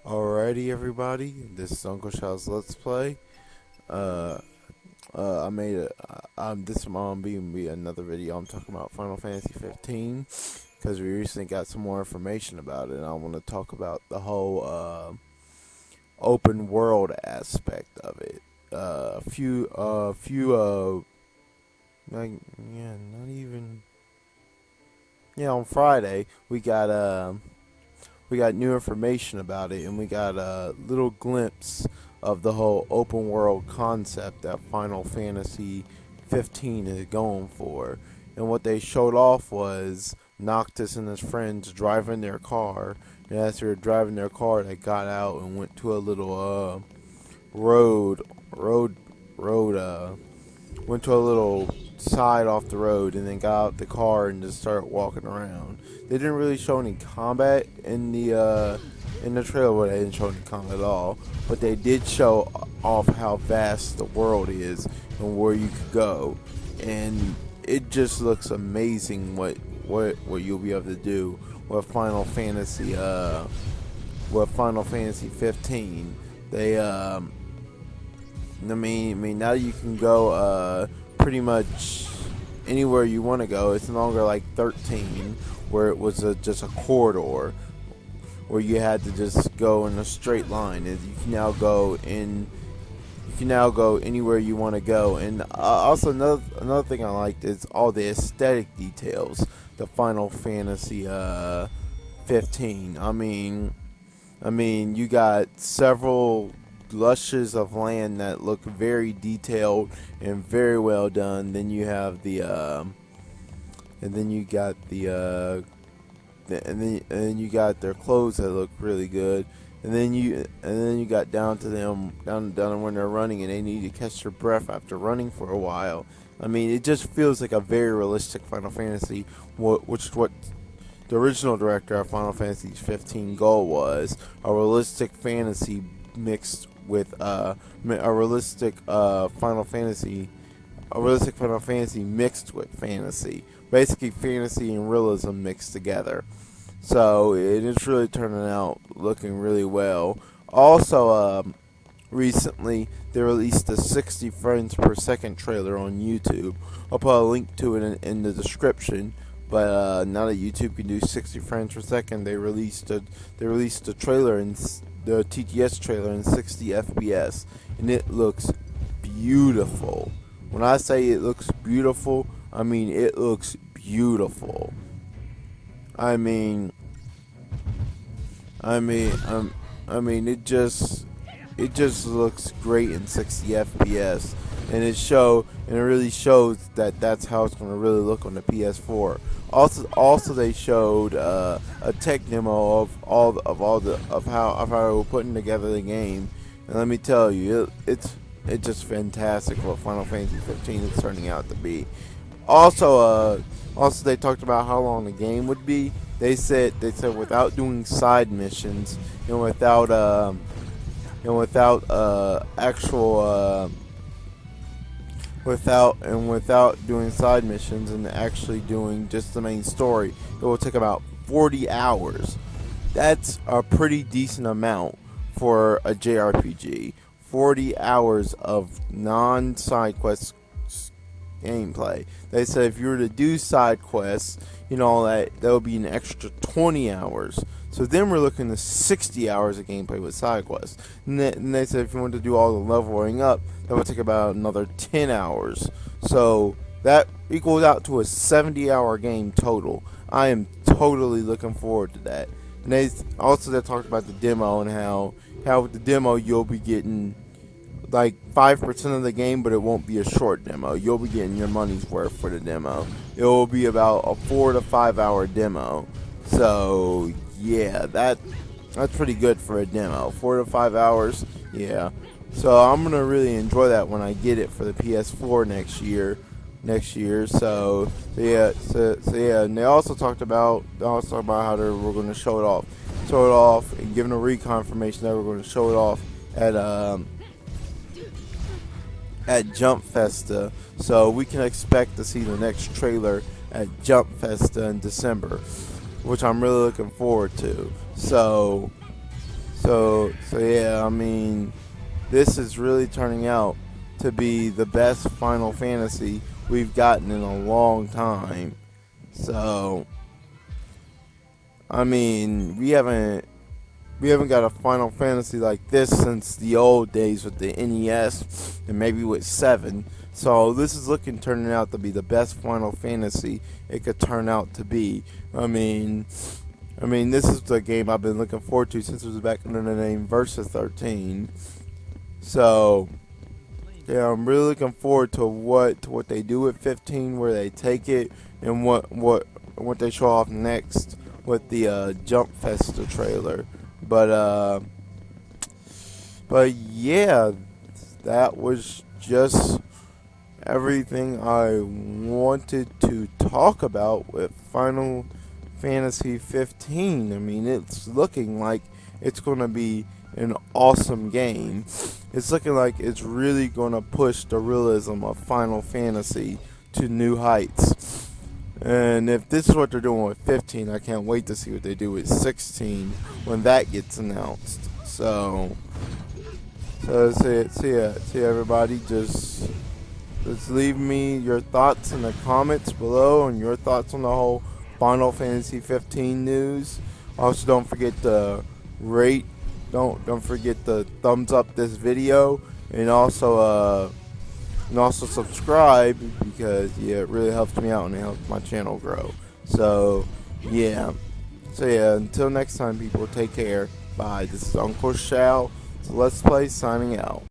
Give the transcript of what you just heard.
Alrighty, everybody. This is Uncle Shaw's Let's Play. Uh, I made a. This is gonna be another video. I'm talking about Final Fantasy 15 because we recently got some more information about it. And I want to talk about the whole open world aspect of it. Like, yeah, not even. Yeah, on Friday we got new information about it, and we got a little glimpse of the whole open world concept that Final Fantasy 15 is going for. And what they showed off was Noctis and his friends driving their car, and as they were driving their car, they got out and went to a little road, road, road. Went to a little side off the road, and then got out the car and just started walking around. They didn't really show any combat in the trailer. Well, they didn't show any combat at all, but they did show off how vast the world is and where you could go, and it just looks amazing what you'll be able to do with Final Fantasy 15. They I mean, now you can go pretty much anywhere you want to go. It's no longer like 13, where it was just a corridor where you had to just go in a straight line. And you can now go in. You can now go anywhere you want to go. And also another thing I liked is all the aesthetic details. The Final Fantasy 15. I mean, you got several lushes of land that look very detailed and very well done. Then you have and then you got and then you got their clothes that look really good. And then you got down to them down when they're running and they need to catch their breath after running for a while. I mean, it just feels like a very realistic Final Fantasy, which is what the original director of Final Fantasy 15 goal was, a realistic fantasy mixed with a realistic Final Fantasy mixed with fantasy, basically fantasy and realism mixed together. So it is really turning out looking really well. Also, recently they released a 60 frames per second trailer on YouTube. I'll put a link to it in the description. But now that YouTube can do 60 frames per second, they released a trailer in the TTS trailer in 60 FPS, and it looks beautiful. When I say it looks beautiful, I mean it looks beautiful. I mean, I mean, it just looks great in 60 FPS, and it really shows that that's how it's going to really look on the PS4. Also, they showed a tech demo of how they were putting together the game, and let me tell you, it's just fantastic what Final Fantasy 15 is turning out to be. Also, they talked about how long the game would be. They said without doing side missions and without actual without doing side missions and actually doing just the main story, it will take about 40 hours. That's a pretty decent amount for a JRPG. 40 hours of non-side quest gameplay. They said if you were to do side quests, that would be an extra 20 hours. So then we're looking at 60 hours of gameplay with side quests. And they said if you want to do all the leveling up, that would take about another 10 hours. So that equals out to a 70-hour game total. I am totally looking forward to that. And they talked about the demo and how with the demo you'll be getting like 5% of the game, but it won't be a short demo. You'll be getting your money's worth for the demo. It will be about a 4 to 5 hour demo. So yeah, that's pretty good for a demo. 4 to 5 hours, yeah. So I'm gonna really enjoy that when I get it for the PS4 next year. So yeah. And they also talked about how they were going to show it off, and giving a reconfirmation that we're going to show it off at Jump Festa. So we can expect to see the next trailer at Jump Festa in December, which I'm really looking forward to. So yeah, I mean, this is really turning out to be the best Final Fantasy we've gotten in a long time. So, I mean, we haven't got a Final Fantasy like this since the old days with the NES and maybe with 7. So this is turning out to be the best Final Fantasy it could turn out to be. I mean, this is the game I've been looking forward to since it was back under the name Versus 13. So yeah, I'm really looking forward to what they do with 15, where they take it, and what they show off next with the Jump Festa trailer. But yeah, that was just everything I wanted to talk about with Final Fantasy 15. I mean, it's looking like it's going to be an awesome game. It's looking like it's really going to push the realism of Final Fantasy to new heights. And if this is what they're doing with 15, I can't wait to see what they do with 16 when that gets announced. So see everybody. Just leave me your thoughts in the comments below and your thoughts on the whole Final Fantasy 15 news. Also, don't forget to rate. Don't forget to thumbs up this video, and also subscribe, because yeah, it really helps me out and it helps my channel grow. So yeah, until next time, people, take care. Bye. This is Uncle Shao. So Let's Play signing out.